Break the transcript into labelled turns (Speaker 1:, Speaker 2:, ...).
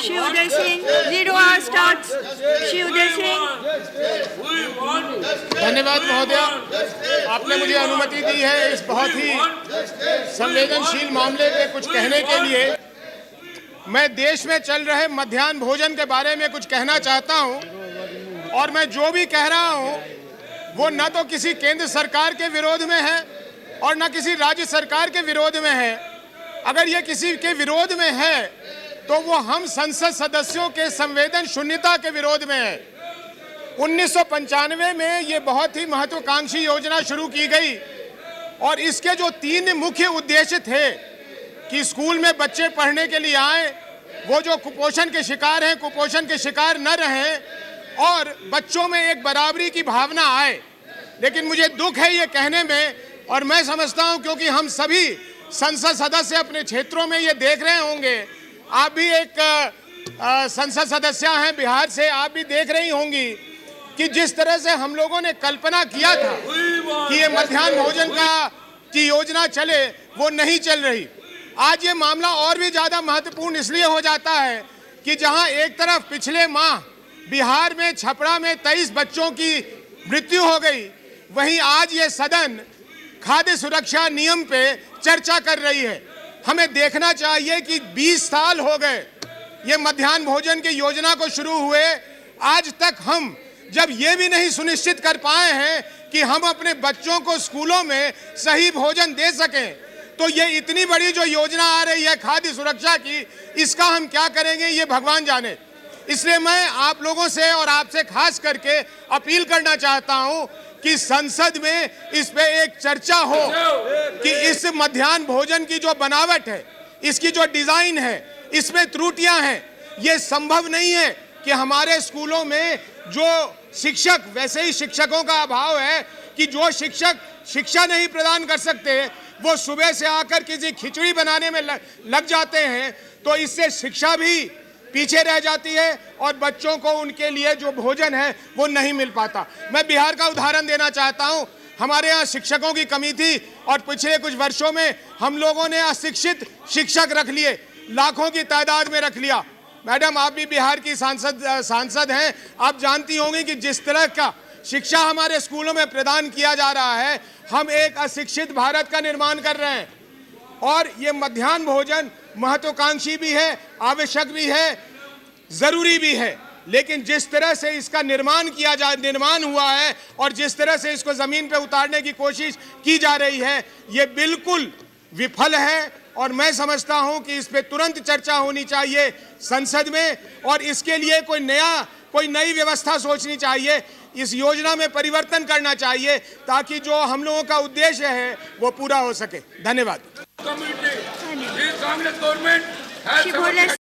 Speaker 1: Shivudai Singh, 0 hour starts. Shivudai Singh.
Speaker 2: धन्यवाद महोदय, आपने मुझे अनुमति दी है इस बहुत ही संवेदनशील मामले पे कुछ कहने के लिए। मैं देश में चल रहे मध्याह्न भोजन के बारे में कुछ कहना चाहता हूं, और मैं जो भी कह रहा हूं वो न तो किसी केंद्र सरकार के विरोध में है और न किसी राज्य सरकार के विरोध में है। अगर ये किसी के विरोध में है तो वो हम संसद सदस्यों के संवेदन शून्यता के विरोध में है। 1995 में ये बहुत ही महत्वाकांक्षी योजना शुरू की गई और इसके जो 3 मुख्य उद्देश्य थे कि स्कूल में बच्चे पढ़ने के लिए आए, वो जो कुपोषण के शिकार हैं कुपोषण के शिकार न रहें और बच्चों में एक बराबरी की भावना आए। लेकिन मुझे दुख है ये कहने में, और मैं समझता हूं क्योंकि हम सभी संसद सदस्य अपने क्षेत्रों में ये देख रहे होंगे, आप भी एक संसद सदस्य हैं बिहार से, आप भी देख रही होंगी कि जिस तरह से हम लोगों ने कल्पना किया था कि ये मध्याह्न भोजन की योजना चले, वो नहीं चल रही। आज ये मामला और भी ज़्यादा महत्वपूर्ण इसलिए हो जाता है कि जहां एक तरफ पिछले माह बिहार में छपरा में 23 बच्चों की मृत्यु हो गई, वहीं आज ये सदन खाद्य सुरक्षा नियम पे चर्चा कर रही है। हमें देखना चाहिए कि 20 साल हो गए ये मध्याह्न भोजन की योजना को शुरू हुए, आज तक हम जब ये भी नहीं सुनिश्चित कर पाए हैं कि हम अपने बच्चों को स्कूलों में सही भोजन दे सकें, तो ये इतनी बड़ी जो योजना आ रही है खाद्य सुरक्षा की, इसका हम क्या करेंगे ये भगवान जाने। इसलिए मैं आप लोगों से और आपसे खास करके अपील करना चाहता हूं कि संसद में इस पे एक चर्चा हो कि इस मध्याह्न भोजन की जो बनावट है, इसकी जो डिजाइन है, इसमें त्रुटियां हैं। ये संभव नहीं है कि हमारे स्कूलों में जो शिक्षक, वैसे ही शिक्षकों का अभाव है कि जो शिक्षक शिक्षा नहीं प्रदान कर सकते, वो सुबह से आकर किसी खिचड़ी बनाने में लग जाते हैं, तो इससे शिक्षा भी पीछे रह जाती है और बच्चों को उनके लिए जो भोजन है वो नहीं मिल पाता। मैं बिहार का उदाहरण देना चाहता हूं। हमारे यहाँ शिक्षकों की कमी थी और पिछले कुछ वर्षों में हम लोगों ने अशिक्षित शिक्षक रख लिए, लाखों की तादाद में रख लिया। मैडम, आप भी बिहार की सांसद हैं, आप जानती होंगी कि जिस तरह का शिक्षा हमारे स्कूलों में प्रदान किया जा रहा है, हम एक अशिक्षित भारत का निर्माण कर रहे हैं। और ये मध्याह्न भोजन महत्वाकांक्षी भी है, आवश्यक भी है, जरूरी भी है, लेकिन जिस तरह से इसका निर्माण हुआ है और जिस तरह से इसको जमीन पे उतारने की कोशिश की जा रही है, ये बिल्कुल विफल है। और मैं समझता हूं कि इस पे तुरंत चर्चा होनी चाहिए संसद में, और इसके लिए कोई नई व्यवस्था सोचनी चाहिए, इस योजना में परिवर्तन करना चाहिए ताकि जो हम लोगों का उद्देश्य है वो पूरा हो सके। धन्यवाद।